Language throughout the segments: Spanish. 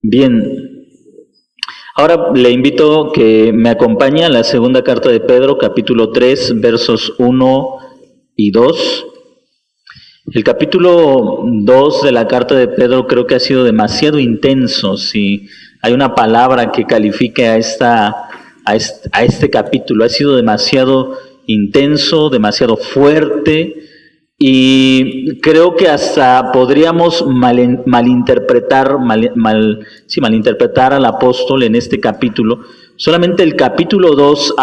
Bien, ahora le invito que me acompañe a la segunda carta de Pedro, capítulo 3, versos 1 y 2. El capítulo 2 de la carta de Pedro creo que ha sido demasiado intenso. Si hay una palabra que califique a este capítulo, ha sido demasiado intenso, demasiado fuerte, y creo que hasta podríamos malinterpretar al apóstol en este capítulo. Solamente el capítulo 2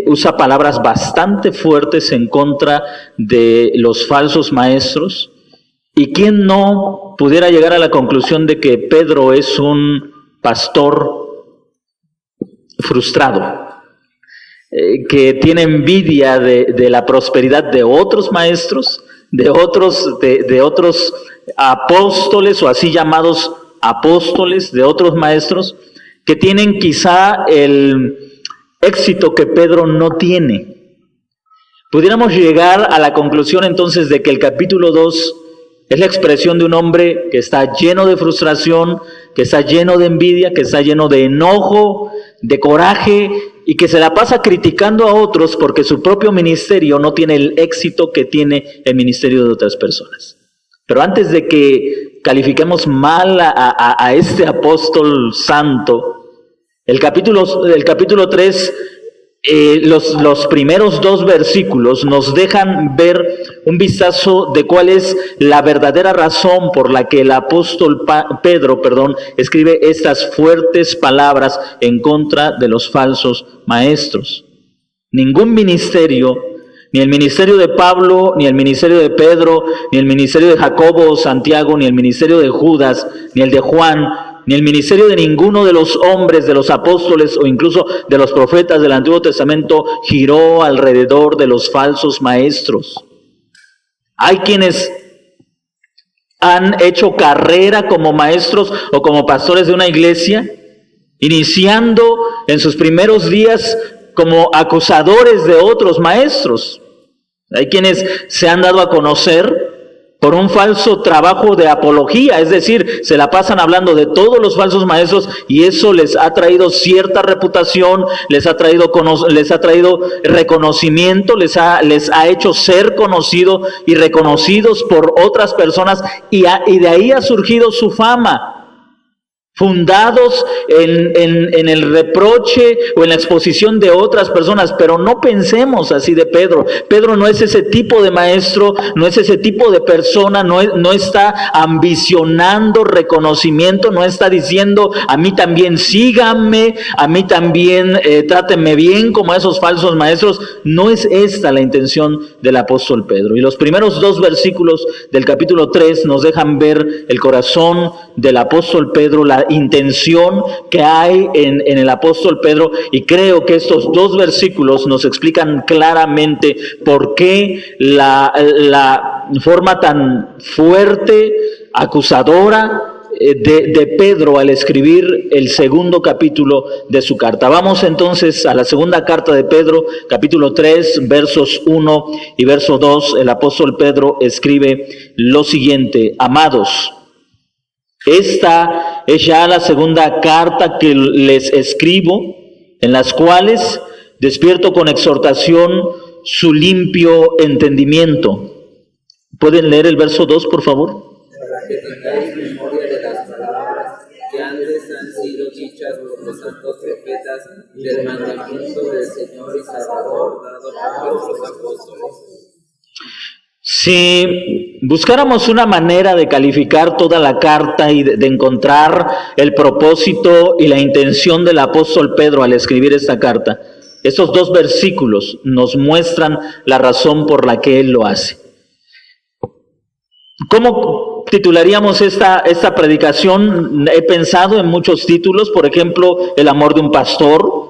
usa palabras bastante fuertes en contra de los falsos maestros. ¿Y quién no pudiera llegar a la conclusión de que Pedro es un pastor frustrado? Que tiene envidia de la prosperidad de otros maestros, de otros apóstoles o así llamados apóstoles, de otros maestros, que tienen quizá el éxito que Pedro no tiene. Pudiéramos llegar a la conclusión entonces de que el capítulo 2 es la expresión de un hombre que está lleno de frustración, que está lleno de envidia, que está lleno de enojo, de coraje, y que se la pasa criticando a otros porque su propio ministerio no tiene el éxito que tiene el ministerio de otras personas. Pero antes de que califiquemos mal a este apóstol santo, el capítulo 3, los primeros 2 versículos nos dejan ver un vistazo de cuál es la verdadera razón por la que el apóstol Pedro escribe estas fuertes palabras en contra de los falsos maestros. Ningún ministerio, ni el ministerio de Pablo, ni el ministerio de Pedro, ni el ministerio de Jacobo o Santiago, ni el ministerio de Judas, ni el de Juan, ni el ministerio de ninguno de los hombres, de los apóstoles o incluso de los profetas del Antiguo Testamento giró alrededor de los falsos maestros. Hay quienes han hecho carrera como maestros o como pastores de una iglesia, iniciando en sus primeros días como acusadores de otros maestros. Hay quienes se han dado a conocer por un falso trabajo de apología, es decir, se la pasan hablando de todos los falsos maestros y eso les ha traído cierta reputación, les ha traído reconocimiento, les ha hecho ser conocidos y reconocidos por otras personas y de ahí ha surgido su fama. Fundados en el reproche o en la exposición de otras personas, pero no pensemos así de Pedro. Pedro no es ese tipo de maestro, no es ese tipo de persona, no está ambicionando reconocimiento, no está diciendo a mí también síganme, a mí también trátenme bien como a esos falsos maestros. No es esta la intención del apóstol Pedro. Y los primeros 2 versículos del capítulo 3 nos dejan ver el corazón del apóstol Pedro, la intención que hay en el apóstol Pedro, y creo que estos 2 versículos nos explican claramente por qué la forma tan fuerte, acusadora de Pedro al escribir el segundo capítulo de su carta. Vamos entonces a la segunda carta de Pedro, capítulo 3, versos 1 y verso 2. El apóstol Pedro escribe lo siguiente: amados, esta es ya la segunda carta que les escribo, en las cuales despierto con exhortación su limpio entendimiento. ¿Pueden leer el verso 2, por favor? Para que tengáis memoria de las palabras que antes han sido dichas por los santos profetas del mandamiento del Señor y Salvador dado por nuestros apóstoles. Si buscáramos una manera de calificar toda la carta y de encontrar el propósito y la intención del apóstol Pedro al escribir esta carta, estos 2 versículos nos muestran la razón por la que él lo hace. ¿Cómo titularíamos esta predicación? He pensado en muchos títulos, por ejemplo, el amor de un pastor,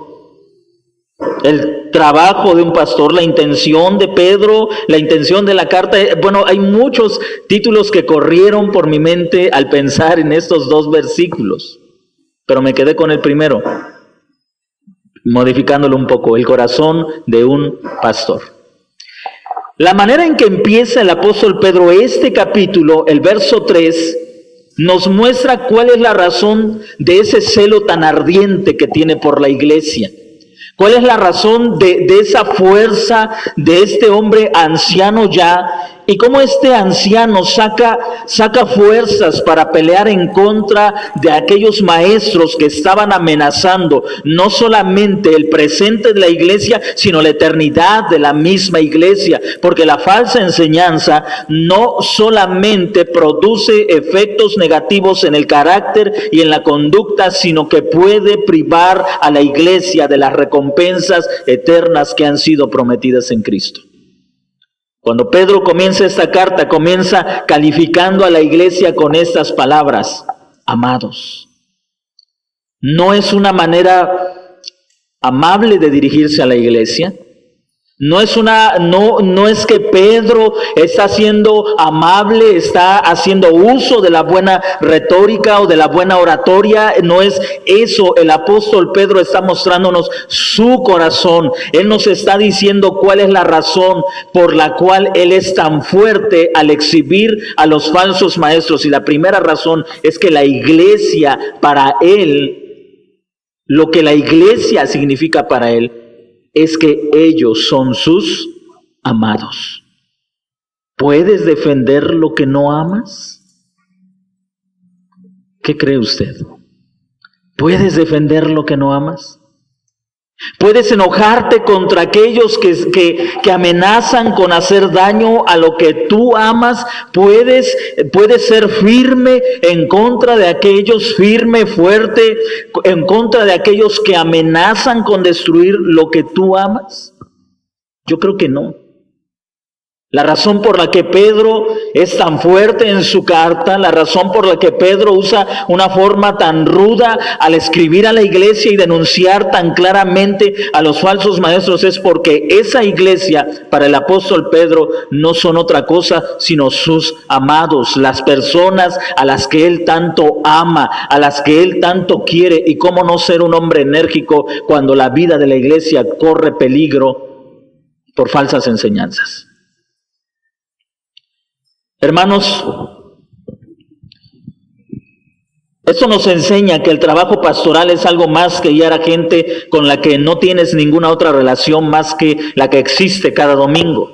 el trabajo de un pastor, la intención de Pedro, la intención de la carta. Bueno, hay muchos títulos que corrieron por mi mente al pensar en estos 2 versículos, pero me quedé con el primero, modificándolo un poco: el corazón de un pastor. La manera en que empieza el apóstol Pedro este capítulo, el verso 3, nos muestra cuál es la razón de ese celo tan ardiente que tiene por la iglesia. ¿Cuál es la razón de esa fuerza de este hombre anciano ya? Y cómo este anciano saca fuerzas para pelear en contra de aquellos maestros que estaban amenazando no solamente el presente de la iglesia, sino la eternidad de la misma iglesia. Porque la falsa enseñanza no solamente produce efectos negativos en el carácter y en la conducta, sino que puede privar a la iglesia de las recompensas eternas que han sido prometidas en Cristo. Cuando Pedro comienza esta carta, comienza calificando a la iglesia con estas palabras: amados. No es una manera amable de dirigirse a la iglesia. No es que Pedro está siendo amable, está haciendo uso de la buena retórica o de la buena oratoria. No es eso. El apóstol Pedro está mostrándonos su corazón. Él nos está diciendo cuál es la razón por la cual él es tan fuerte al exhibir a los falsos maestros. Y la primera razón es que la iglesia, para él, lo que la iglesia significa para él, es que ellos son sus amados. ¿Puedes defender lo que no amas? ¿Qué cree usted? ¿Puedes defender lo que no amas? ¿Puedes enojarte contra aquellos que amenazan con hacer daño a lo que tú amas? ¿Puedes ser firme en contra de aquellos, firme, fuerte, en contra de aquellos que amenazan con destruir lo que tú amas? Yo creo que no. La razón por la que Pedro es tan fuerte en su carta, la razón por la que Pedro usa una forma tan ruda al escribir a la iglesia y denunciar tan claramente a los falsos maestros, es porque esa iglesia, para el apóstol Pedro, no son otra cosa sino sus amados, las personas a las que él tanto ama, a las que él tanto quiere. Y cómo no ser un hombre enérgico cuando la vida de la iglesia corre peligro por falsas enseñanzas. Hermanos, esto nos enseña que el trabajo pastoral es algo más que guiar a gente con la que no tienes ninguna otra relación más que la que existe cada domingo.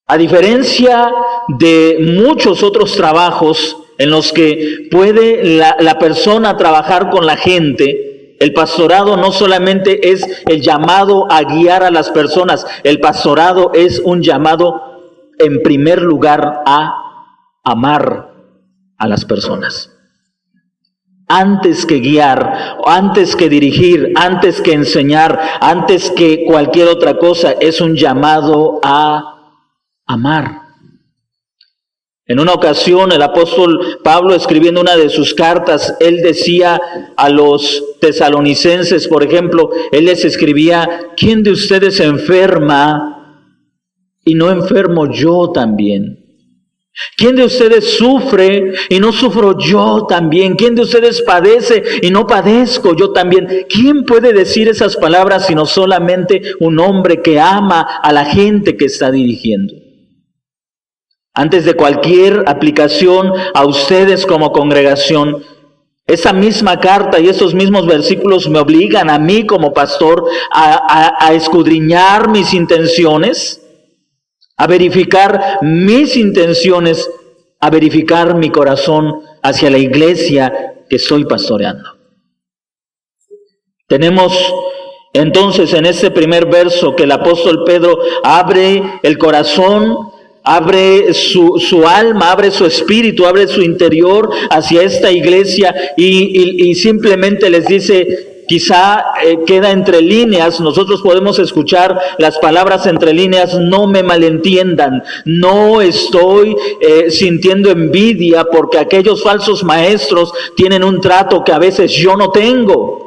A diferencia de muchos otros trabajos en los que puede la persona trabajar con la gente, el pastorado no solamente es el llamado a guiar a las personas, el pastorado es un llamado en primer lugar a amar a las personas. Antes que guiar, antes que dirigir, antes que enseñar, antes que cualquier otra cosa, es un llamado a amar. En una ocasión, el apóstol Pablo, escribiendo una de sus cartas, él decía a los tesalonicenses, por ejemplo, él les escribía: ¿quién de ustedes se enferma y no enfermo yo también? ¿Quién de ustedes sufre y no sufro yo también? ¿Quién de ustedes padece y no padezco yo también? ¿Quién puede decir esas palabras sino solamente un hombre que ama a la gente que está dirigiendo? Antes de cualquier aplicación a ustedes como congregación, esa misma carta y esos mismos versículos me obligan a mí como pastor a escudriñar mis intenciones, a verificar mis intenciones, a verificar mi corazón hacia la iglesia que estoy pastoreando. Tenemos entonces en este primer verso que el apóstol Pedro abre el corazón, abre su alma, abre su espíritu, abre su interior hacia esta iglesia y simplemente les dice, quizá queda entre líneas, nosotros podemos escuchar las palabras entre líneas: no me malentiendan, no estoy sintiendo envidia porque aquellos falsos maestros tienen un trato que a veces yo no tengo.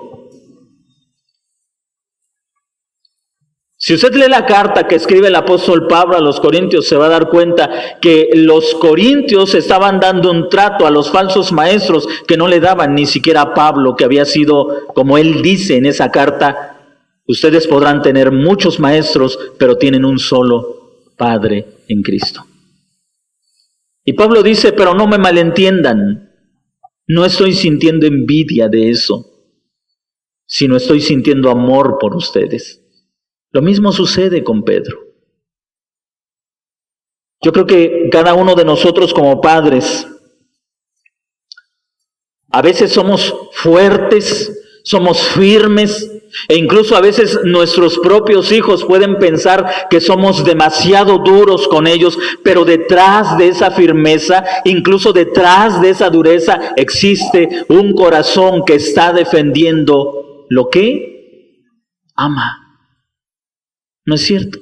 Si usted lee la carta que escribe el apóstol Pablo a los Corintios, se va a dar cuenta que los corintios estaban dando un trato a los falsos maestros que no le daban ni siquiera a Pablo, que había sido, como él dice en esa carta: ustedes podrán tener muchos maestros, pero tienen un solo Padre en Cristo. Y Pablo dice, pero no me malentiendan, no estoy sintiendo envidia de eso, sino estoy sintiendo amor por ustedes. Lo mismo sucede con Pedro. Yo creo que cada uno de nosotros como padres, a veces somos fuertes, somos firmes, e incluso a veces nuestros propios hijos pueden pensar que somos demasiado duros con ellos, pero detrás de esa firmeza, incluso detrás de esa dureza, existe un corazón que está defendiendo lo que ama. ¿No es cierto?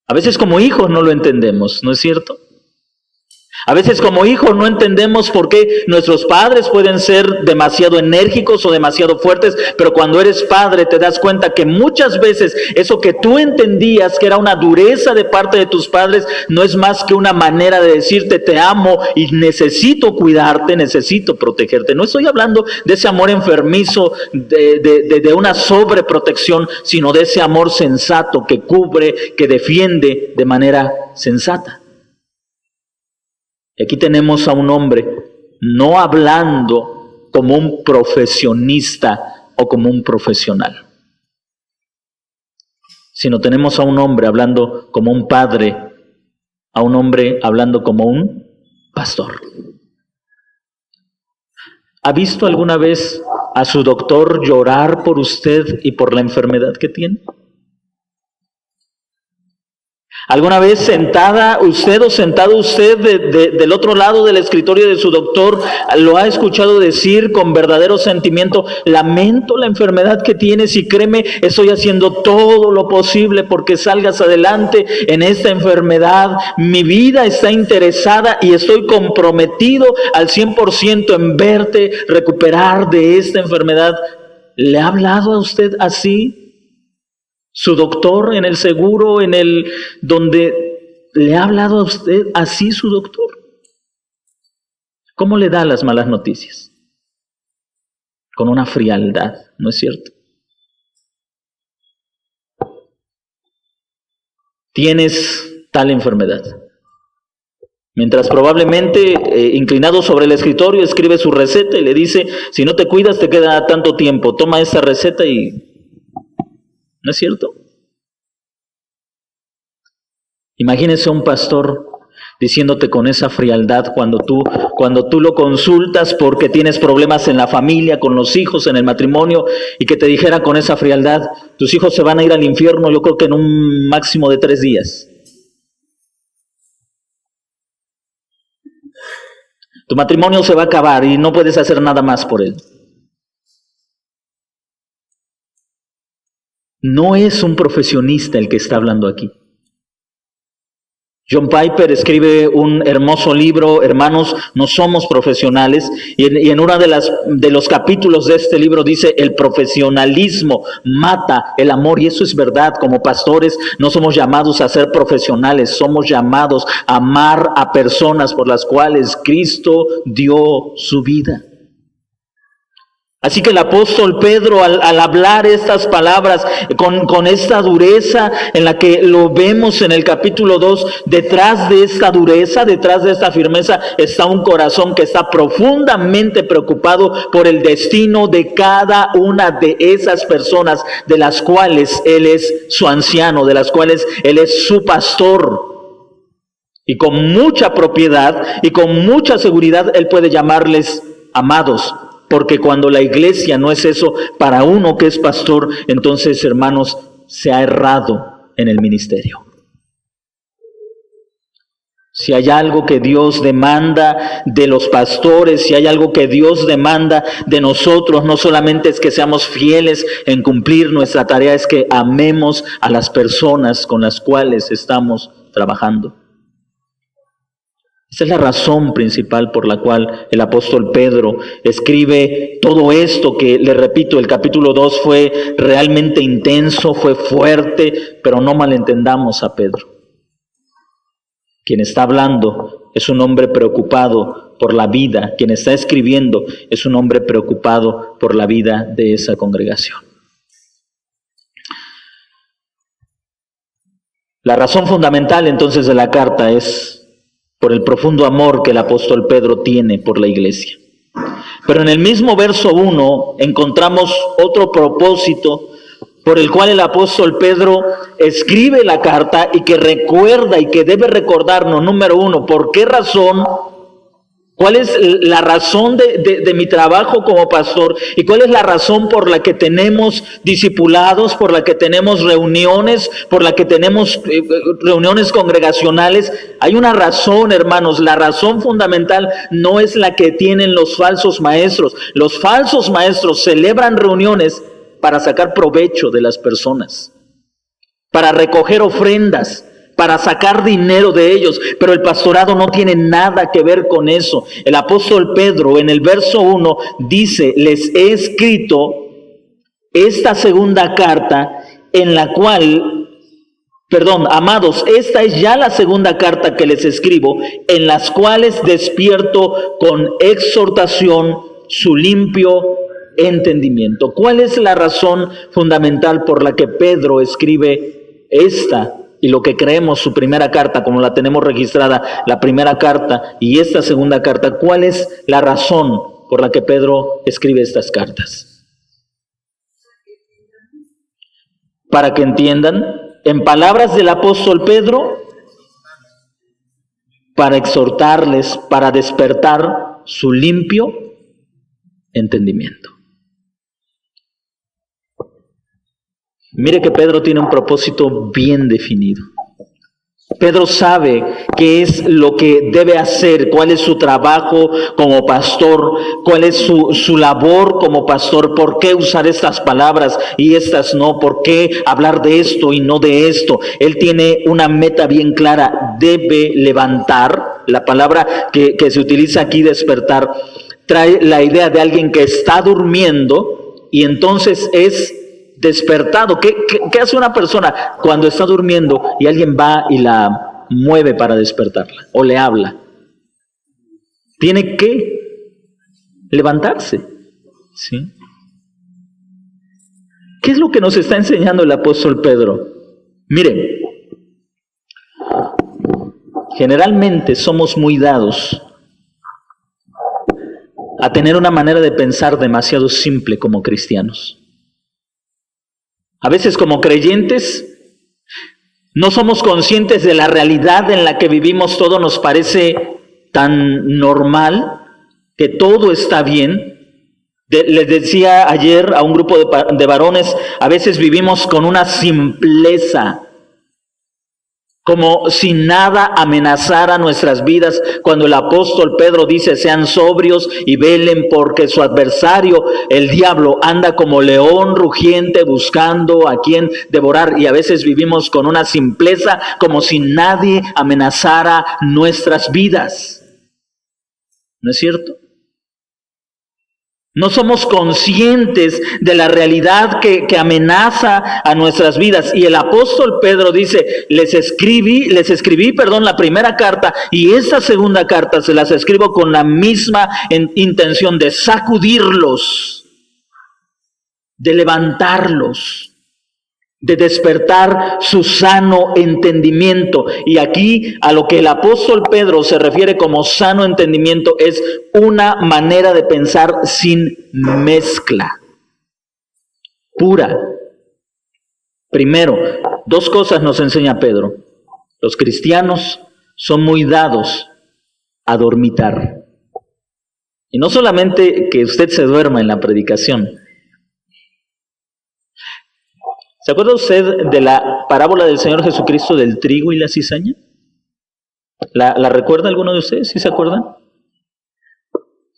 A veces como hijos no lo entendemos, ¿no es cierto? A veces como hijos no entendemos por qué nuestros padres pueden ser demasiado enérgicos o demasiado fuertes, pero cuando eres padre te das cuenta que muchas veces eso que tú entendías que era una dureza de parte de tus padres no es más que una manera de decirte te amo y necesito cuidarte, necesito protegerte. No estoy hablando de ese amor enfermizo, de una sobreprotección, sino de ese amor sensato que cubre, que defiende de manera sensata. Aquí tenemos a un hombre no hablando como un profesionista o como un profesional, sino tenemos a un hombre hablando como un padre, a un hombre hablando como un pastor. ¿Ha visto alguna vez a su doctor llorar por usted y por la enfermedad que tiene? ¿Alguna vez sentada usted o sentado usted del otro lado del escritorio de su doctor lo ha escuchado decir con verdadero sentimiento, lamento la enfermedad que tienes y créeme, estoy haciendo todo lo posible porque salgas adelante en esta enfermedad, mi vida está interesada y estoy comprometido al 100% en verte recuperar de esta enfermedad? ¿Le ha hablado a usted así? Su doctor en el seguro, en el donde le ha hablado a usted así su doctor. ¿Cómo le da las malas noticias? Con una frialdad, ¿no es cierto? Tienes tal enfermedad. Mientras probablemente inclinado sobre el escritorio escribe su receta y le dice, si no te cuidas te queda tanto tiempo, toma esa receta y... ¿No es cierto? Imagínese un pastor diciéndote con esa frialdad cuando tú lo consultas porque tienes problemas en la familia, con los hijos, en el matrimonio, y que te dijera con esa frialdad, tus hijos se van a ir al infierno, yo creo que en un máximo de 3 días. Tu matrimonio se va a acabar y no puedes hacer nada más por él. No es un profesionista el que está hablando aquí. John Piper escribe un hermoso libro, Hermanos, no somos profesionales, y en uno de los capítulos de este libro dice, el profesionalismo mata el amor, y eso es verdad. Como pastores no somos llamados a ser profesionales, somos llamados a amar a personas por las cuales Cristo dio su vida. Así que el apóstol Pedro al hablar estas palabras con esta dureza en la que lo vemos en el capítulo 2, detrás de esta dureza, detrás de esta firmeza está un corazón que está profundamente preocupado por el destino de cada una de esas personas de las cuales él es su anciano, de las cuales él es su pastor. Y con mucha propiedad y con mucha seguridad él puede llamarles amados. Porque cuando la iglesia no es eso para uno que es pastor, entonces, hermanos, se ha errado en el ministerio. Si hay algo que Dios demanda de los pastores, si hay algo que Dios demanda de nosotros, no solamente es que seamos fieles en cumplir nuestra tarea, es que amemos a las personas con las cuales estamos trabajando. Esa es la razón principal por la cual el apóstol Pedro escribe todo esto que, le repito, el capítulo 2 fue realmente intenso, fue fuerte, pero no malentendamos a Pedro. Quien está hablando es un hombre preocupado por la vida, quien está escribiendo es un hombre preocupado por la vida de esa congregación. La razón fundamental entonces de la carta es por el profundo amor que el apóstol Pedro tiene por la iglesia. Pero en el mismo verso 1 encontramos otro propósito por el cual el apóstol Pedro escribe la carta y que recuerda y que debe recordarnos, número 1, ¿por qué razón? ¿Cuál es la razón de mi trabajo como pastor? ¿Y cuál es la razón por la que tenemos discipulados, por la que tenemos reuniones, por la que tenemos reuniones congregacionales? Hay una razón, hermanos. La razón fundamental no es la que tienen los falsos maestros. Los falsos maestros celebran reuniones para sacar provecho de las personas, para recoger ofrendas, para sacar dinero de ellos, pero el pastorado no tiene nada que ver con eso. El apóstol Pedro en el verso 1 dice, les he escrito esta segunda carta en la cual, amados, esta es ya la segunda carta que les escribo, en las cuales despierto con exhortación su limpio entendimiento. ¿Cuál es la razón fundamental por la que Pedro escribe esta y lo que creemos su primera carta, como la tenemos registrada, la primera carta y esta segunda carta? ¿Cuál es la razón por la que Pedro escribe estas cartas? Para que entiendan, en palabras del apóstol Pedro, para exhortarles, para despertar su limpio entendimiento. Mire que Pedro tiene un propósito bien definido. Pedro sabe qué es lo que debe hacer, cuál es su trabajo como pastor, cuál es su labor como pastor, por qué usar estas palabras y estas no, por qué hablar de esto y no de esto. Él tiene una meta bien clara, debe levantar. La palabra que se utiliza aquí, despertar, trae la idea de alguien que está durmiendo y entonces es despertado. ¿Qué hace una persona cuando está durmiendo y alguien va y la mueve para despertarla o le habla? Tiene que levantarse, ¿sí? ¿Qué es lo que nos está enseñando el apóstol Pedro? Miren, generalmente somos muy dados a tener una manera de pensar demasiado simple como cristianos. A veces como creyentes no somos conscientes de la realidad en la que vivimos. Todo nos parece tan normal, que todo está bien. Les decía ayer a un grupo de varones, a veces vivimos con una simpleza, como si nada amenazara nuestras vidas, cuando el apóstol Pedro dice, sean sobrios y velen, porque su adversario, el diablo, anda como león rugiente buscando a quien devorar. Y a veces vivimos con una simpleza, como si nadie amenazara nuestras vidas. ¿No es cierto? No somos conscientes de la realidad que amenaza a nuestras vidas. Y el apóstol Pedro dice, les escribí, la primera carta, y esta segunda carta se las escribo con la misma intención de sacudirlos, de levantarlos, de despertar su sano entendimiento. Y aquí a lo que el apóstol Pedro se refiere como sano entendimiento es una manera de pensar sin mezcla, pura. Primero, dos cosas nos enseña Pedro. Los cristianos son muy dados a dormitar. Y no solamente que usted se duerma en la predicación. ¿Se acuerda usted de la parábola del Señor Jesucristo del trigo y la cizaña? ¿La recuerda alguno de ustedes? ¿Sí se acuerdan?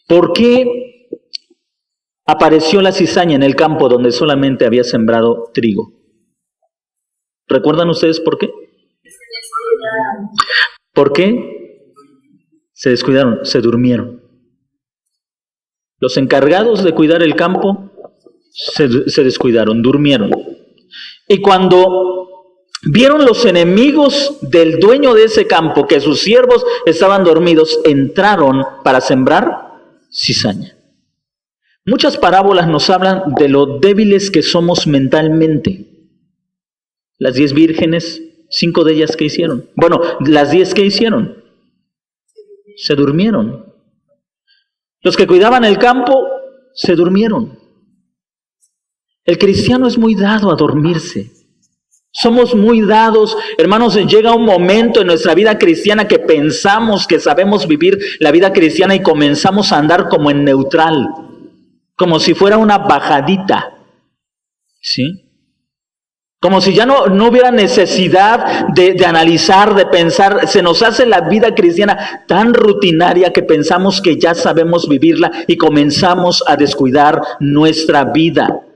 ¿Por qué apareció la cizaña en el campo donde solamente había sembrado trigo? ¿Recuerdan ustedes por qué? ¿Por qué? Se descuidaron, se durmieron. Los encargados de cuidar el campo se descuidaron, durmieron. Y cuando vieron los enemigos del dueño de ese campo que sus siervos estaban dormidos, entraron para sembrar cizaña. Muchas parábolas nos hablan de lo débiles que somos mentalmente. Las 10 vírgenes, 5 de ellas, ¿qué hicieron? Bueno, las 10, ¿qué hicieron? Se durmieron. Los que cuidaban el campo se durmieron. El cristiano es muy dado a dormirse. Somos muy dados, hermanos, llega un momento en nuestra vida cristiana que pensamos que sabemos vivir la vida cristiana y comenzamos a andar como en neutral, como si fuera una bajadita, ¿sí? Como si ya no hubiera necesidad de analizar, de pensar. Se nos hace la vida cristiana tan rutinaria que pensamos que ya sabemos vivirla y comenzamos a descuidar nuestra vida.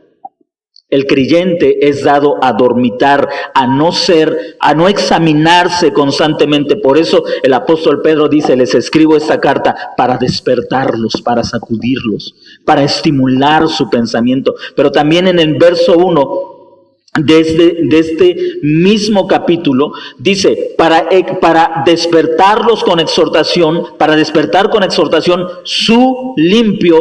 El creyente es dado a dormitar, a no examinarse constantemente. Por eso el apóstol Pedro dice, les escribo esta carta para despertarlos, para sacudirlos, para estimular su pensamiento. Pero también en el verso 1 de este mismo capítulo dice, para despertarlos con exhortación, para despertar con exhortación su limpio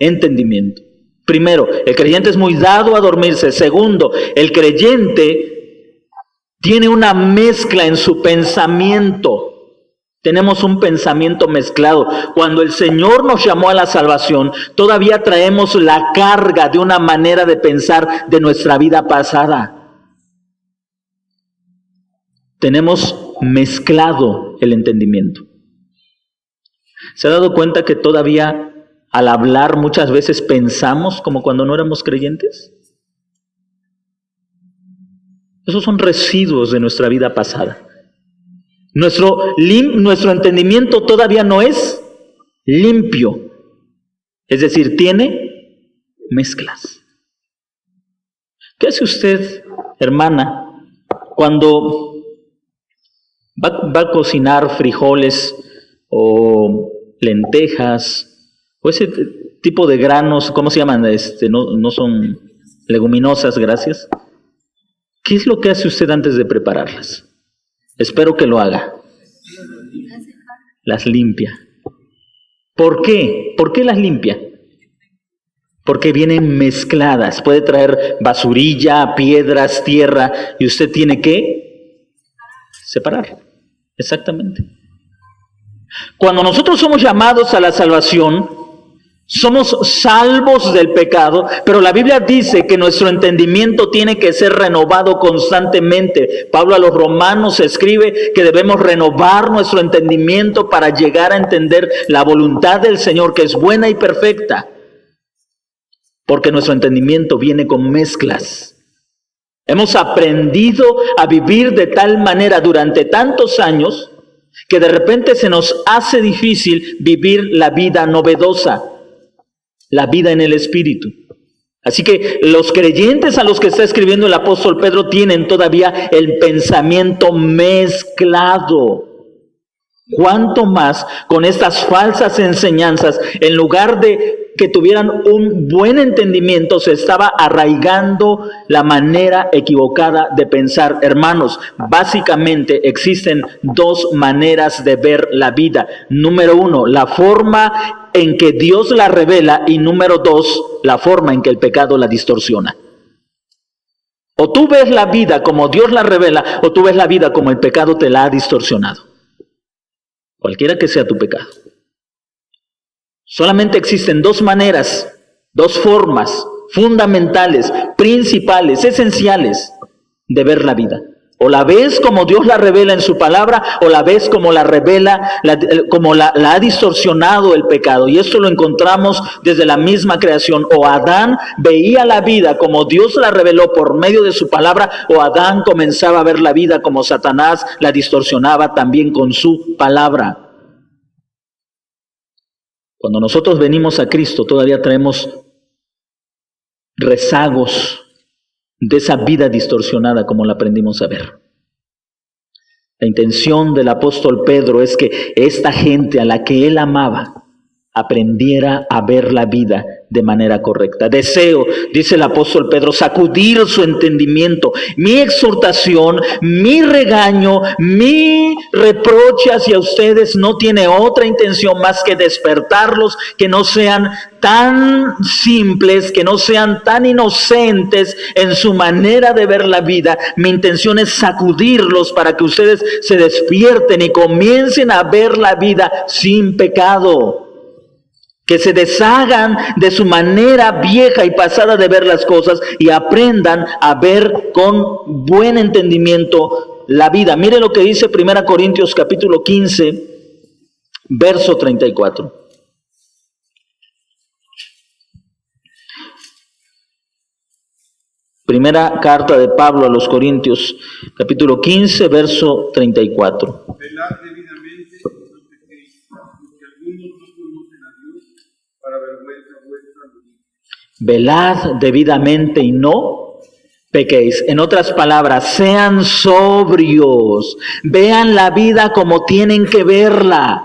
entendimiento. Primero, el creyente es muy dado a dormirse. Segundo, el creyente tiene una mezcla en su pensamiento. Tenemos un pensamiento mezclado. Cuando el Señor nos llamó a la salvación, todavía traemos la carga de una manera de pensar de nuestra vida pasada. Tenemos mezclado el entendimiento. ¿Se ha dado cuenta que todavía al hablar muchas veces pensamos como cuando no éramos creyentes? Esos son residuos de nuestra vida pasada. Nuestro entendimiento todavía no es limpio. Es decir, tiene mezclas. ¿Qué hace usted, hermana, cuando va a cocinar frijoles o lentejas o ese tipo de granos? ¿Cómo se llaman? No son leguminosas, gracias. ¿Qué es lo que hace usted antes de prepararlas? Espero que lo haga. Las limpia. ¿Por qué? ¿Por qué las limpia? Porque vienen mezcladas. Puede traer basurilla, piedras, tierra, y usted tiene que separar. Exactamente. Cuando nosotros somos llamados a la salvación, somos salvos del pecado, pero la Biblia dice que nuestro entendimiento tiene que ser renovado constantemente. Pablo a los romanos escribe que debemos renovar nuestro entendimiento para llegar a entender la voluntad del Señor, que es buena y perfecta, porque nuestro entendimiento viene con mezclas. Hemos aprendido a vivir de tal manera durante tantos años que de repente se nos hace difícil vivir la vida novedosa, la vida en el Espíritu. Así que los creyentes a los que está escribiendo el apóstol Pedro tienen todavía el pensamiento mezclado. ¿Cuánto más con estas falsas enseñanzas? En lugar de que tuvieran un buen entendimiento, se estaba arraigando la manera equivocada de pensar. Hermanos, básicamente existen dos maneras de ver la vida. Número uno, la forma en que Dios la revela, y número dos, la forma en que el pecado la distorsiona. O tú ves la vida como Dios la revela, o tú ves la vida como el pecado te la ha distorsionado. Cualquiera que sea tu pecado. Solamente existen dos maneras, dos formas fundamentales, principales, esenciales de ver la vida. O la ves como Dios la revela en su palabra, o la ves como la revela, como la ha distorsionado el pecado. Y esto lo encontramos desde la misma creación. O Adán veía la vida como Dios la reveló por medio de su palabra, o Adán comenzaba a ver la vida como Satanás la distorsionaba también con su palabra. Cuando nosotros venimos a Cristo, todavía traemos rezagos de esa vida distorsionada como la aprendimos a ver. La intención del apóstol Pedro es que esta gente a la que él amaba, aprendiera a ver la vida de manera correcta. Deseo, dice el apóstol Pedro, sacudir su entendimiento. Mi exhortación, mi regaño, mi reproche hacia ustedes no tiene otra intención más que despertarlos, que no sean tan simples, que no sean tan inocentes en su manera de ver la vida. Mi intención es sacudirlos para que ustedes se despierten y comiencen a ver la vida sin pecado. Que se deshagan de su manera vieja y pasada de ver las cosas y aprendan a ver con buen entendimiento la vida. Mire lo que dice 1 Corintios capítulo 15, verso 34. Primera carta de Pablo a los Corintios, capítulo 15, verso 34. Velad debidamente y no pequéis, porque algunos no conocen a Dios, para vergüenza vuestra no digo. Velad debidamente y no pequéis. En otras palabras, sean sobrios, vean la vida como tienen que verla.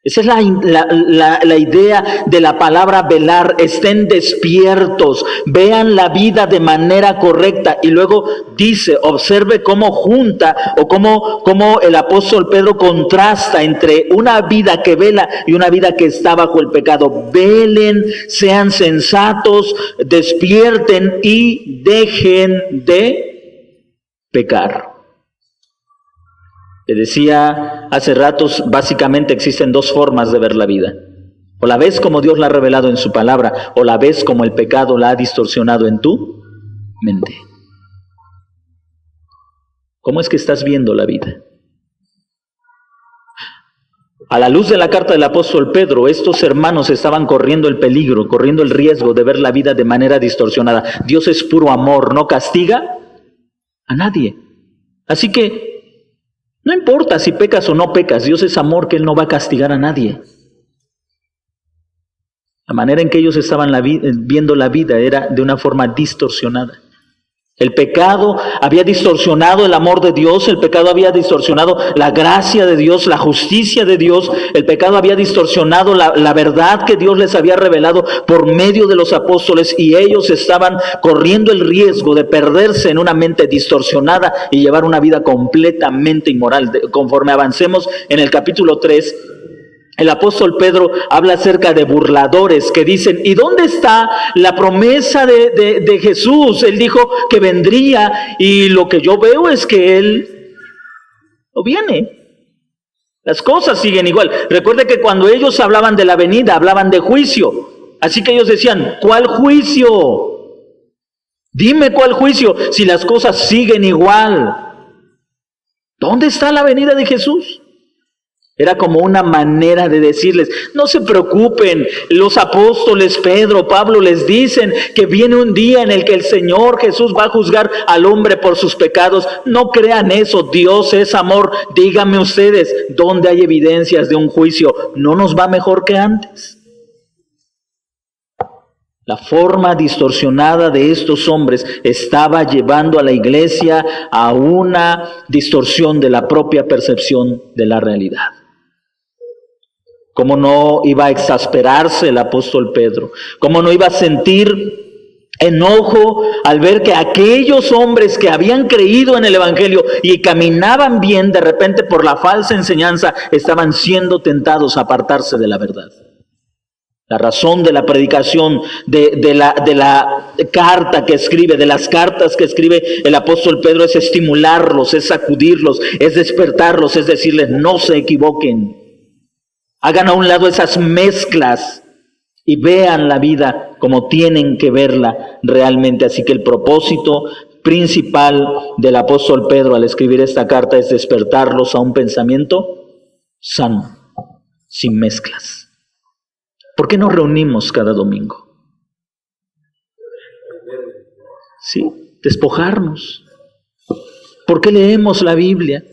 Esa es la idea de la palabra velar. Estén despiertos, vean la vida de manera correcta. Y luego dice, observe cómo junta o cómo el apóstol Pedro contrasta entre una vida que vela y una vida que está bajo el pecado. Velen, sean sensatos, despierten y dejen de pecar. Te decía hace ratos, básicamente existen dos formas de ver la vida. O la ves como Dios la ha revelado en su palabra, o la ves como el pecado la ha distorsionado en tu mente. ¿Cómo es que estás viendo la vida? A la luz de la carta del apóstol Pedro, estos hermanos estaban corriendo el peligro, corriendo el riesgo de ver la vida de manera distorsionada. Dios es puro amor, no castiga a nadie. Así que no importa si pecas o no pecas, Dios es amor, que Él no va a castigar a nadie. La manera en que ellos estaban viendo la vida era de una forma distorsionada. El pecado había distorsionado el amor de Dios, el pecado había distorsionado la gracia de Dios, la justicia de Dios, el pecado había distorsionado la verdad que Dios les había revelado por medio de los apóstoles, y ellos estaban corriendo el riesgo de perderse en una mente distorsionada y llevar una vida completamente inmoral. Conforme avancemos en el capítulo 3, el apóstol Pedro habla acerca de burladores que dicen, ¿y dónde está la promesa de Jesús? Él dijo que vendría y lo que yo veo es que Él no viene. Las cosas siguen igual. Recuerde que cuando ellos hablaban de la venida, hablaban de juicio. Así que ellos decían, ¿cuál juicio? Dime cuál juicio, si las cosas siguen igual. ¿Dónde está la venida de Jesús? Era como una manera de decirles, no se preocupen. Los apóstoles Pedro, Pablo les dicen que viene un día en el que el Señor Jesús va a juzgar al hombre por sus pecados. No crean eso, Dios es amor. Díganme ustedes, ¿dónde hay evidencias de un juicio? ¿No nos va mejor que antes? La forma distorsionada de estos hombres estaba llevando a la iglesia a una distorsión de la propia percepción de la realidad. ¿Cómo no iba a exasperarse el apóstol Pedro? ¿Cómo no iba a sentir enojo al ver que aquellos hombres que habían creído en el evangelio y caminaban bien, de repente por la falsa enseñanza estaban siendo tentados a apartarse de la verdad? La razón de la predicación, de la carta que escribe, de las cartas que escribe el apóstol Pedro, es estimularlos, es sacudirlos, es despertarlos, es decirles, no se equivoquen. Hagan a un lado esas mezclas y vean la vida como tienen que verla realmente. Así que el propósito principal del apóstol Pedro al escribir esta carta es despertarlos a un pensamiento sano, sin mezclas. ¿Por qué nos reunimos cada domingo? Sí, despojarnos. ¿Por qué leemos la Biblia?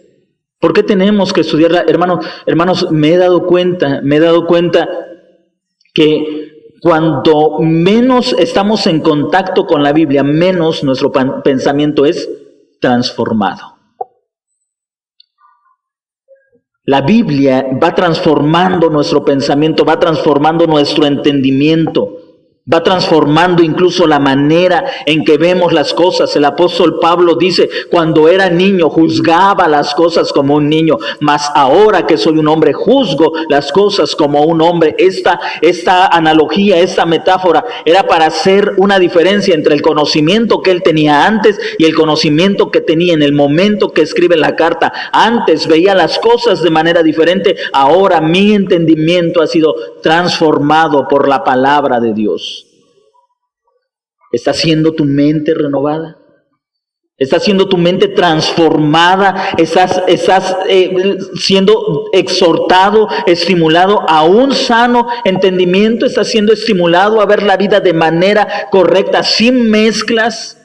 ¿Por qué tenemos que estudiarla? Hermanos, me he dado cuenta que cuando menos estamos en contacto con la Biblia, menos nuestro pensamiento es transformado. La Biblia va transformando nuestro pensamiento, va transformando nuestro entendimiento, va transformando incluso la manera en que vemos las cosas. El apóstol Pablo dice, cuando era niño juzgaba las cosas como un niño, mas ahora que soy un hombre juzgo las cosas como un hombre. Esta analogía, esta metáfora era para hacer una diferencia entre el conocimiento que él tenía antes y el conocimiento que tenía en el momento que escribe la carta. Antes veía las cosas de manera diferente, ahora mi entendimiento ha sido transformado por la palabra de Dios. ¿Está siendo tu mente renovada? ¿Está siendo tu mente transformada? ¿Estás siendo exhortado, estimulado a un sano entendimiento? ¿Estás siendo estimulado a ver la vida de manera correcta, sin mezclas?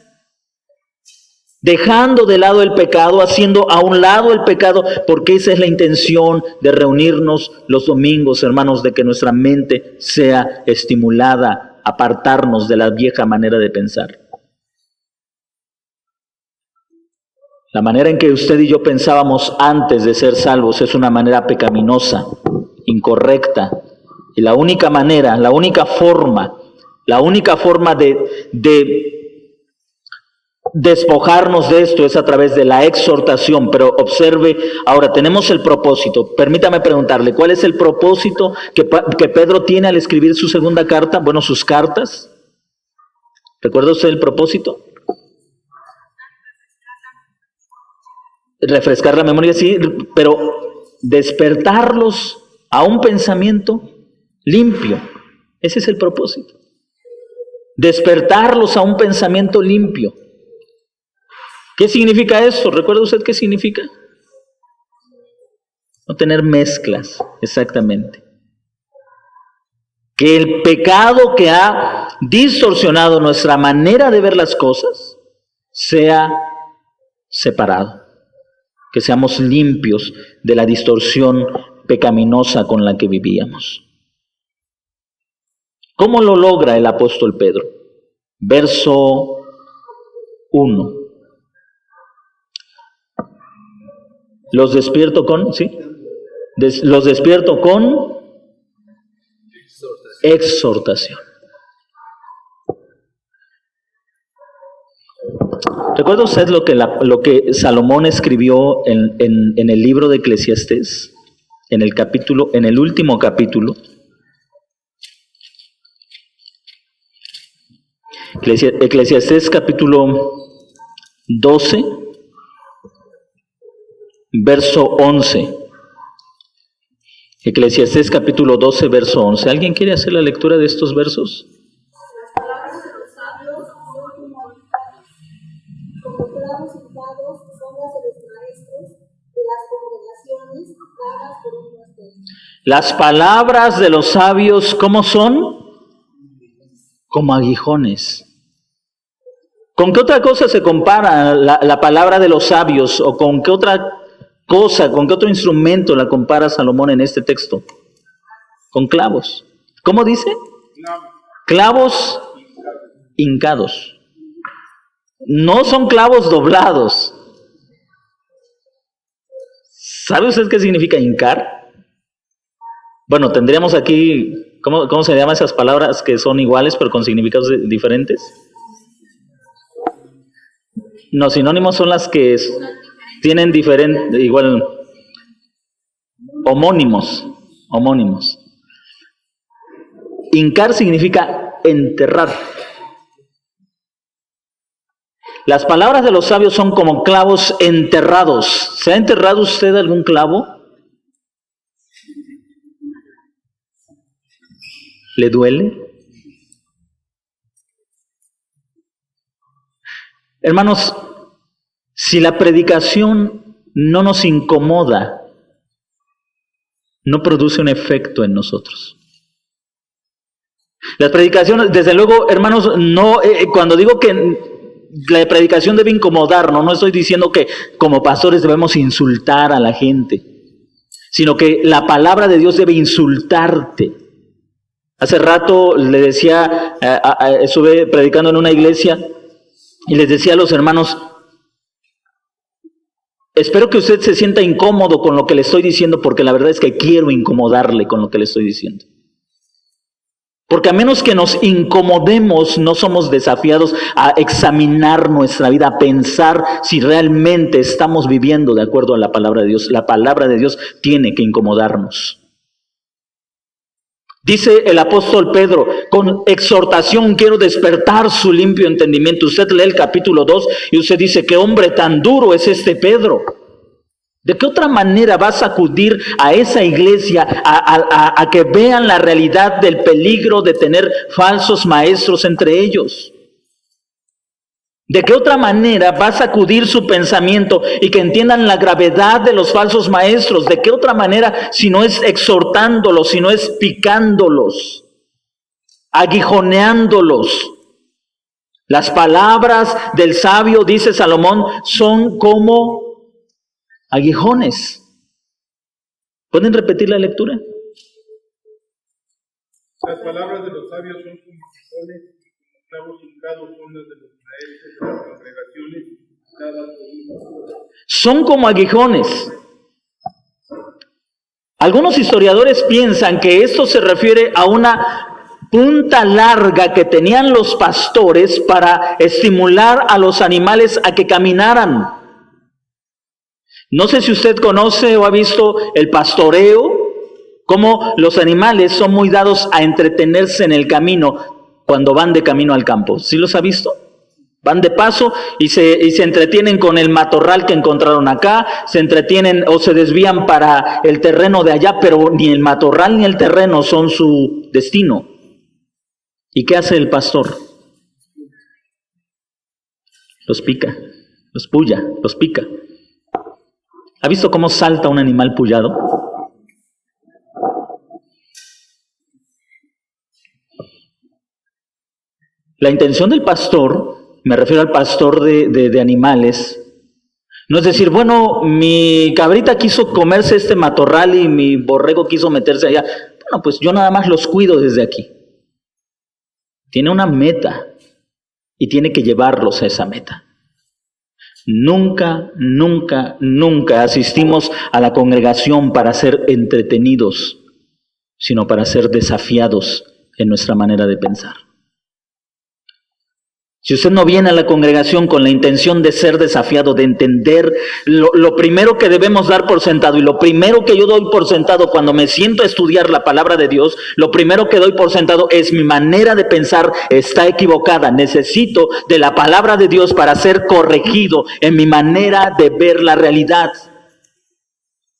Dejando de lado el pecado, haciendo a un lado el pecado, porque esa es la intención de reunirnos los domingos, hermanos, de que nuestra mente sea estimulada, apartarnos de la vieja manera de pensar. La manera en que usted y yo pensábamos antes de ser salvos es una manera pecaminosa, incorrecta. Y la única manera, la única forma de despojarnos de esto es a través de la exhortación. Pero observe, ahora tenemos el propósito. Permítame preguntarle, ¿cuál es el propósito que Pedro tiene al escribir su segunda carta? Bueno, sus cartas. ¿Recuerda usted el propósito? Refrescar la memoria, sí, pero despertarlos a un pensamiento limpio. Ese es el propósito. Despertarlos a un pensamiento limpio. ¿Qué significa eso? ¿Recuerda usted qué significa? No tener mezclas, exactamente. Que el pecado que ha distorsionado nuestra manera de ver las cosas sea separado. Que seamos limpios de la distorsión pecaminosa con la que vivíamos. ¿Cómo lo logra el apóstol Pedro? Verso 1. Los despierto con, ¿sí? Los despierto con exhortación. ¿Recuerda usted lo que Salomón escribió en el libro de Eclesiastés? En el último capítulo. Eclesiastés capítulo 12. Verso 11. Eclesiastés capítulo 12, verso 11. ¿Alguien quiere hacer la lectura de estos versos? Las palabras de los sabios son como clavos hincados son las de los maestros de las congregaciones dadas por un pastor. Las palabras de los sabios, ¿cómo son? Como aguijones. ¿Con qué otra cosa se compara la palabra de los sabios? ¿O con qué otra cosa, con qué otro instrumento la compara Salomón en este texto? Con clavos. ¿Cómo dice? Clavos hincados. No son clavos doblados. ¿Sabe usted qué significa hincar? Bueno, tendríamos aquí, ¿cómo se llaman esas palabras que son iguales pero con significados diferentes? No, sinónimos son las que tienen diferente, igual, homónimos. Hincar significa enterrar. Las palabras de los sabios son como clavos enterrados. ¿Se ha enterrado usted algún clavo? ¿Le duele? Hermanos, si la predicación no nos incomoda, no produce un efecto en nosotros. Las predicaciones, desde luego, hermanos, no, cuando digo que la predicación debe incomodarnos, no estoy diciendo que como pastores debemos insultar a la gente, sino que la palabra de Dios debe insultarte. Hace rato le decía, estuve predicando en una iglesia y les decía a los hermanos, Espero que usted se sienta incómodo con lo que le estoy diciendo, porque la verdad es que quiero incomodarle con lo que le estoy diciendo. Porque a menos que nos incomodemos, no somos desafiados a examinar nuestra vida, a pensar si realmente estamos viviendo de acuerdo a la palabra de Dios. La palabra de Dios tiene que incomodarnos. Dice el apóstol Pedro, con exhortación quiero despertar su limpio entendimiento. Usted lee el capítulo 2 y usted dice, ¿qué hombre tan duro es este Pedro? ¿De qué otra manera vas a acudir a esa iglesia a que vean la realidad del peligro de tener falsos maestros entre ellos? ¿De qué otra manera vas a acudir su pensamiento y que entiendan la gravedad de los falsos maestros? ¿De qué otra manera si no es exhortándolos, si no es picándolos, aguijoneándolos? Las palabras del sabio, dice Salomón, son como aguijones. ¿Pueden repetir la lectura? Las palabras de los sabios son como aguijones, como clavos hincados son las de los maestros de las congregaciones, cada uno. Son como aguijones. Algunos historiadores piensan que esto se refiere a una punta larga que tenían los pastores para estimular a los animales a que caminaran. No sé si usted conoce o ha visto el pastoreo, cómo los animales son muy dados a entretenerse en el camino cuando van de camino al campo. ¿Sí los ha visto? Van de paso y se entretienen con el matorral que encontraron acá, se entretienen o se desvían para el terreno de allá, pero ni el matorral ni el terreno son su destino. ¿Y qué hace el pastor? Los pica, los puya, los pica. ¿Ha visto cómo salta un animal pullado? La intención del pastor, me refiero al pastor de animales, no es decir, bueno, mi cabrita quiso comerse este matorral y mi borrego quiso meterse allá. Bueno, pues yo nada más los cuido desde aquí. Tiene una meta y tiene que llevarlos a esa meta. Nunca, nunca, nunca asistimos a la congregación para ser entretenidos, sino para ser desafiados en nuestra manera de pensar. Si usted no viene a la congregación con la intención de ser desafiado, de entender lo primero que debemos dar por sentado, y lo primero que yo doy por sentado cuando me siento a estudiar la palabra de Dios, lo primero que doy por sentado es mi manera de pensar está equivocada. Necesito de la palabra de Dios para ser corregido en mi manera de ver la realidad.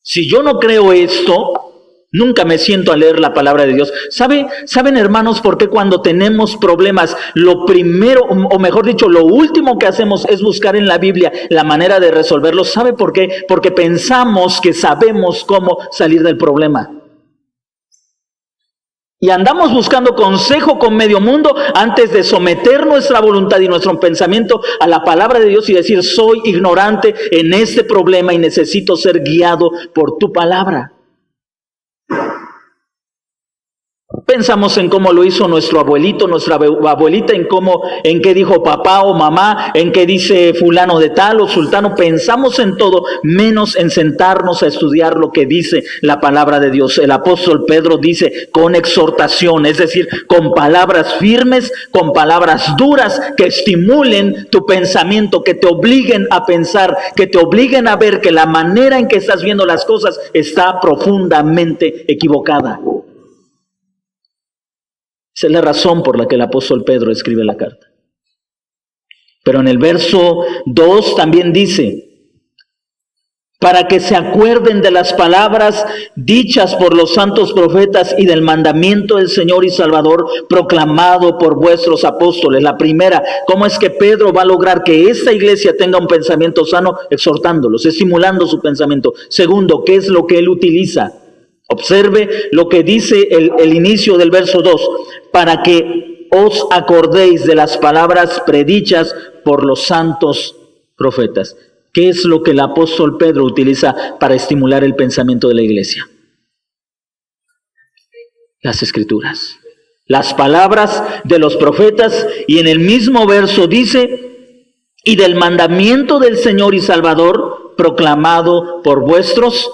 Si yo no creo esto, nunca me siento a leer la palabra de Dios. ¿Saben, hermanos, por qué cuando tenemos problemas, lo primero, o mejor dicho, lo último que hacemos es buscar en la Biblia la manera de resolverlo? ¿Sabe por qué? Porque pensamos que sabemos cómo salir del problema. Y andamos buscando consejo con medio mundo antes de someter nuestra voluntad y nuestro pensamiento a la palabra de Dios y decir, soy ignorante en este problema y necesito ser guiado por tu palabra. Pensamos en cómo lo hizo nuestro abuelito, nuestra abuelita, en qué dijo papá o mamá, en qué dice fulano de tal o sultano. Pensamos en todo, menos en sentarnos a estudiar lo que dice la palabra de Dios. El apóstol Pedro dice con exhortación, es decir, con palabras firmes, con palabras duras que estimulen tu pensamiento, que te obliguen a pensar, que te obliguen a ver que la manera en que estás viendo las cosas está profundamente equivocada. Esa es la razón por la que el apóstol Pedro escribe la carta. Pero en el verso 2 también dice, para que se acuerden de las palabras dichas por los santos profetas y del mandamiento del Señor y Salvador proclamado por vuestros apóstoles. La primera, ¿cómo es que Pedro va a lograr que esta iglesia tenga un pensamiento sano? Exhortándolos, estimulando su pensamiento. Segundo, ¿qué es lo que él utiliza? Observe lo que dice el inicio del verso 2, para que os acordéis de las palabras predichas por los santos profetas. ¿Qué es lo que el apóstol Pedro utiliza para estimular el pensamiento de la iglesia? Las escrituras, las palabras de los profetas, y en el mismo verso dice, y del mandamiento del Señor y Salvador proclamado por vuestros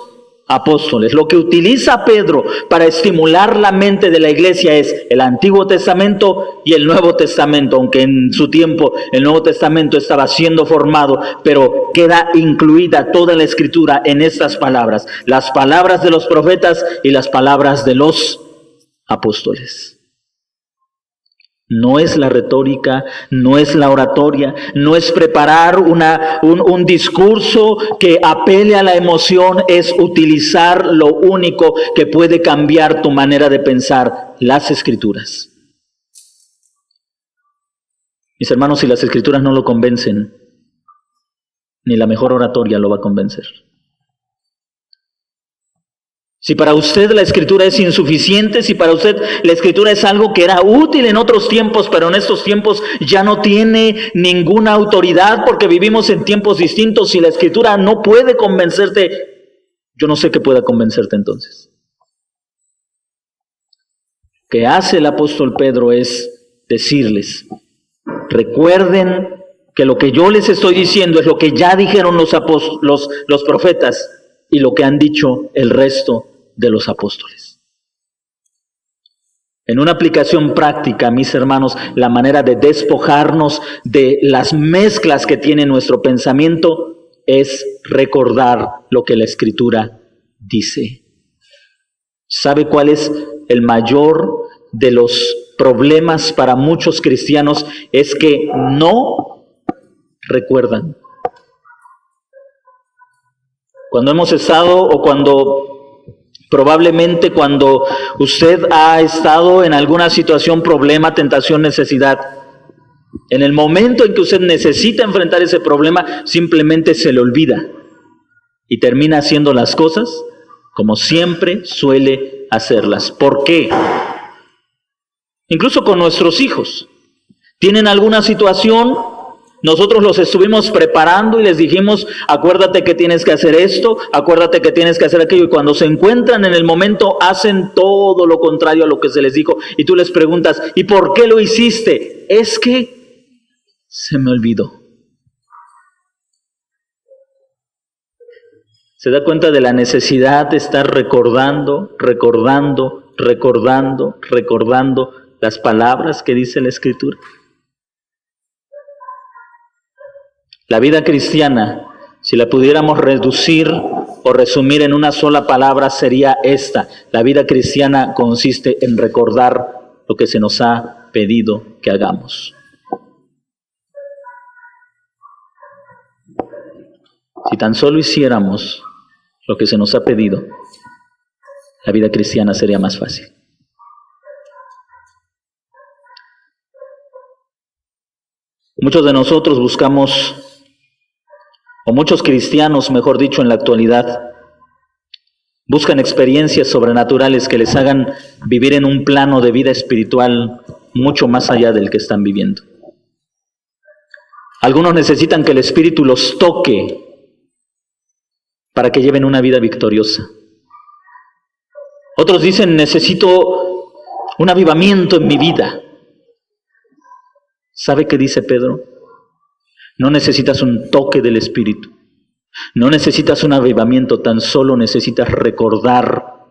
apóstoles. Lo que utiliza Pedro para estimular la mente de la iglesia es el Antiguo Testamento y el Nuevo Testamento, aunque en su tiempo el Nuevo Testamento estaba siendo formado, pero queda incluida toda la Escritura en estas palabras, las palabras de los profetas y las palabras de los apóstoles. No es la retórica, no es la oratoria, no es preparar un discurso que apele a la emoción, es utilizar lo único que puede cambiar tu manera de pensar, las Escrituras. Mis hermanos, si las Escrituras no lo convencen, ni la mejor oratoria lo va a convencer. Si para usted la Escritura es insuficiente, si para usted la Escritura es algo que era útil en otros tiempos, pero en estos tiempos ya no tiene ninguna autoridad porque vivimos en tiempos distintos, si la Escritura no puede convencerte, yo no sé qué pueda convencerte entonces. Lo que hace el apóstol Pedro es decirles, recuerden que lo que yo les estoy diciendo es lo que ya dijeron los profetas y lo que han dicho el resto de los apóstoles. En una aplicación práctica, mis hermanos, la manera de despojarnos de las mezclas que tiene nuestro pensamiento es recordar lo que la Escritura dice. ¿Sabe cuál es el mayor de los problemas para muchos cristianos? Es que no recuerdan. Cuando hemos estado probablemente cuando usted ha estado en alguna situación, problema, tentación, necesidad, en el momento en que usted necesita enfrentar ese problema, simplemente se le olvida y termina haciendo las cosas como siempre suele hacerlas. ¿Por qué? Incluso con nuestros hijos. Tienen alguna situación, nosotros los estuvimos preparando y les dijimos, acuérdate que tienes que hacer esto, acuérdate que tienes que hacer aquello, y cuando se encuentran en el momento hacen todo lo contrario a lo que se les dijo, y tú les preguntas, ¿y por qué lo hiciste? Es que se me olvidó. ¿Se da cuenta de la necesidad de estar recordando las palabras que dice la Escritura? La vida cristiana, si la pudiéramos reducir o resumir en una sola palabra, sería esta. La vida cristiana consiste en recordar lo que se nos ha pedido que hagamos. Si tan solo hiciéramos lo que se nos ha pedido, la vida cristiana sería más fácil. Muchos de nosotros buscamos, o muchos cristianos, mejor dicho, en la actualidad, buscan experiencias sobrenaturales que les hagan vivir en un plano de vida espiritual mucho más allá del que están viviendo. Algunos necesitan que el Espíritu los toque para que lleven una vida victoriosa. Otros dicen, necesito un avivamiento en mi vida. ¿Sabe qué dice Pedro? No necesitas un toque del Espíritu. No necesitas un avivamiento, tan solo necesitas recordar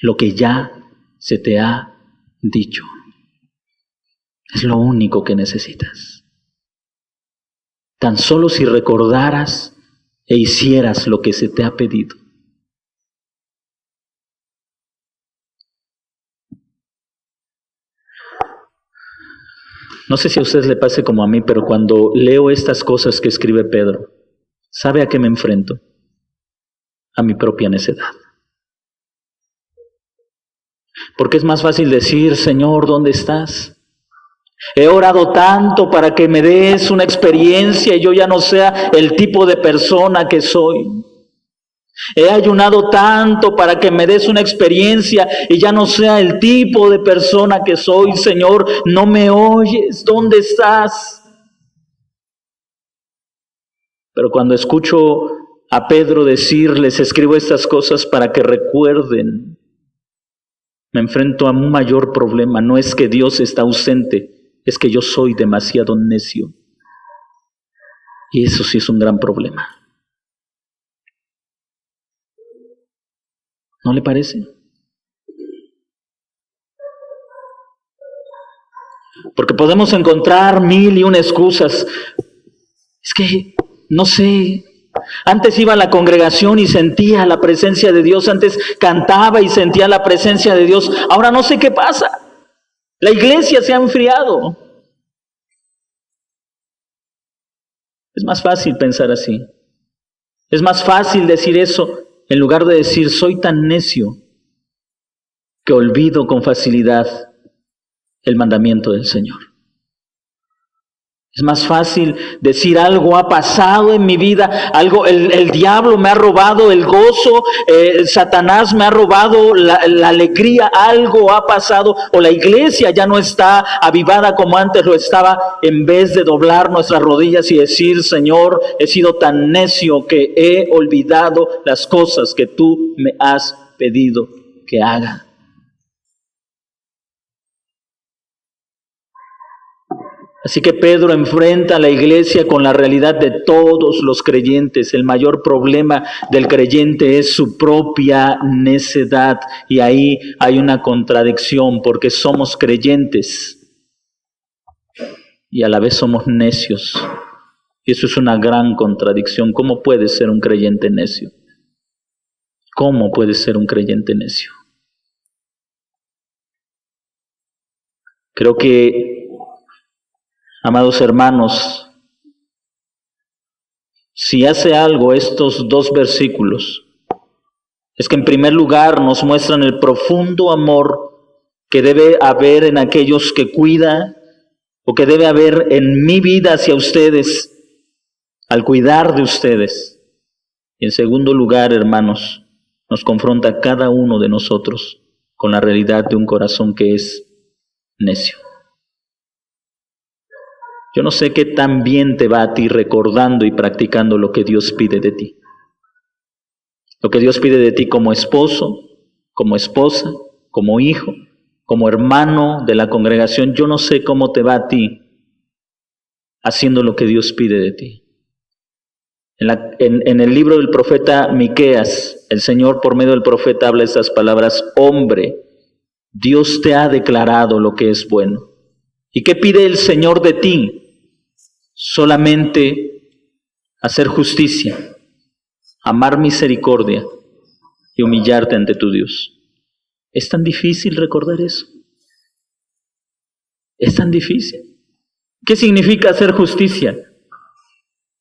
lo que ya se te ha dicho. Es lo único que necesitas. Tan solo si recordaras e hicieras lo que se te ha pedido. No sé si a usted le pase como a mí, pero cuando leo estas cosas que escribe Pedro, ¿sabe a qué me enfrento? A mi propia necedad. Porque es más fácil decir, Señor, ¿dónde estás? He orado tanto para que me des una experiencia y yo ya no sea el tipo de persona que soy. He ayunado tanto para que me des una experiencia y ya no sea el tipo de persona que soy. Señor, no me oyes. ¿Dónde estás? Pero cuando escucho a Pedro decirles, escribo estas cosas para que recuerden, me enfrento a un mayor problema. No es que Dios está ausente, es que yo soy demasiado necio. Y eso sí es un gran problema. ¿No le parece? Porque podemos encontrar 1001 excusas. Es que, no sé, antes iba a la congregación y sentía la presencia de Dios, antes cantaba y sentía la presencia de Dios, ahora no sé qué pasa. La iglesia se ha enfriado. Es más fácil pensar así. Es más fácil decir eso en lugar de decir, soy tan necio que olvido con facilidad el mandamiento del Señor. Es más fácil decir algo ha pasado en mi vida, algo, el diablo me ha robado el gozo, Satanás me ha robado la alegría, algo ha pasado, o la iglesia ya no está avivada como antes lo estaba, en vez de doblar nuestras rodillas y decir, Señor, he sido tan necio que he olvidado las cosas que tú me has pedido que haga. Así que Pedro enfrenta a la iglesia con la realidad de todos los creyentes. El mayor problema del creyente es su propia necedad. Y ahí hay una contradicción porque somos creyentes y a la vez somos necios. Y eso es una gran contradicción. ¿Cómo puede ser un creyente necio? ¿Cómo puede ser un creyente necio? Creo que, amados hermanos, si hace algo estos dos versículos, es que en primer lugar nos muestran el profundo amor que debe haber en aquellos que cuida, o que debe haber en mi vida hacia ustedes, al cuidar de ustedes. Y en segundo lugar, hermanos, nos confronta a cada uno de nosotros con la realidad de un corazón que es necio. Yo no sé qué tan bien te va a ti recordando y practicando lo que Dios pide de ti. Lo que Dios pide de ti como esposo, como esposa, como hijo, como hermano de la congregación. Yo no sé cómo te va a ti haciendo lo que Dios pide de ti. En el libro del profeta Miqueas, el Señor por medio del profeta habla estas palabras: hombre, Dios te ha declarado lo que es bueno. ¿Y qué pide el Señor de ti? Solamente hacer justicia, amar misericordia y humillarte ante tu Dios. ¿Es tan difícil recordar eso? ¿Es tan difícil? ¿Qué significa hacer justicia?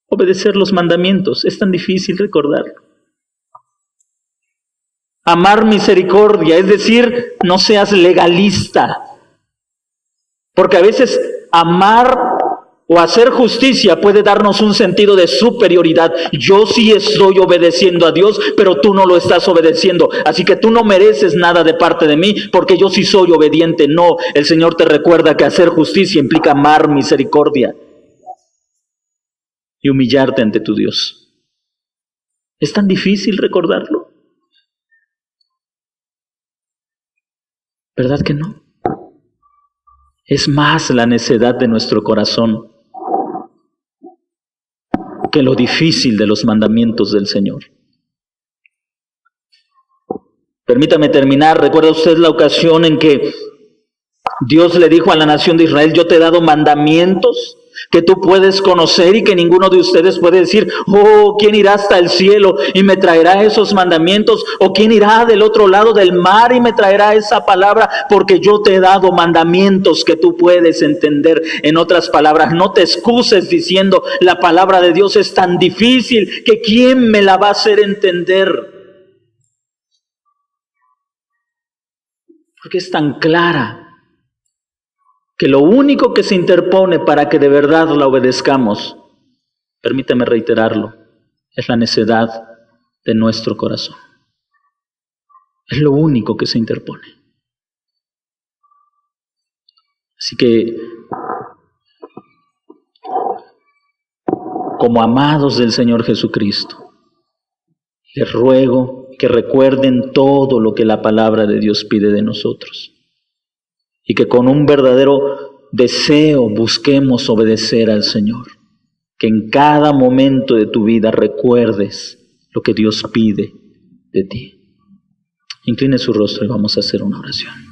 Obedecer los mandamientos. ¿Es tan difícil recordarlo? Amar misericordia, es decir, no seas legalista. Porque a veces amar o hacer justicia puede darnos un sentido de superioridad. Yo sí estoy obedeciendo a Dios, pero tú no lo estás obedeciendo. Así que tú no mereces nada de parte de mí, porque yo sí soy obediente. No, el Señor te recuerda que hacer justicia implica amar misericordia y humillarte ante tu Dios. ¿Es tan difícil recordarlo? ¿Verdad que no? Es más la necedad de nuestro corazón que lo difícil de los mandamientos del Señor. Permítame terminar. ¿Recuerda usted la ocasión en que Dios le dijo a la nación de Israel: yo te he dado mandamientos que tú puedes conocer y que ninguno de ustedes puede decir, oh, ¿quién irá hasta el cielo y me traerá esos mandamientos? ¿O quién irá del otro lado del mar y me traerá esa palabra? Porque yo te he dado mandamientos que tú puedes entender. En otras palabras, no te excuses diciendo, la palabra de Dios es tan difícil que ¿quién me la va a hacer entender? Porque es tan clara que lo único que se interpone para que de verdad la obedezcamos, permíteme reiterarlo, es la necedad de nuestro corazón. Es lo único que se interpone. Así que, como amados del Señor Jesucristo, les ruego que recuerden todo lo que la palabra de Dios pide de nosotros. Y que con un verdadero deseo busquemos obedecer al Señor. Que en cada momento de tu vida recuerdes lo que Dios pide de ti. Incline su rostro y vamos a hacer una oración.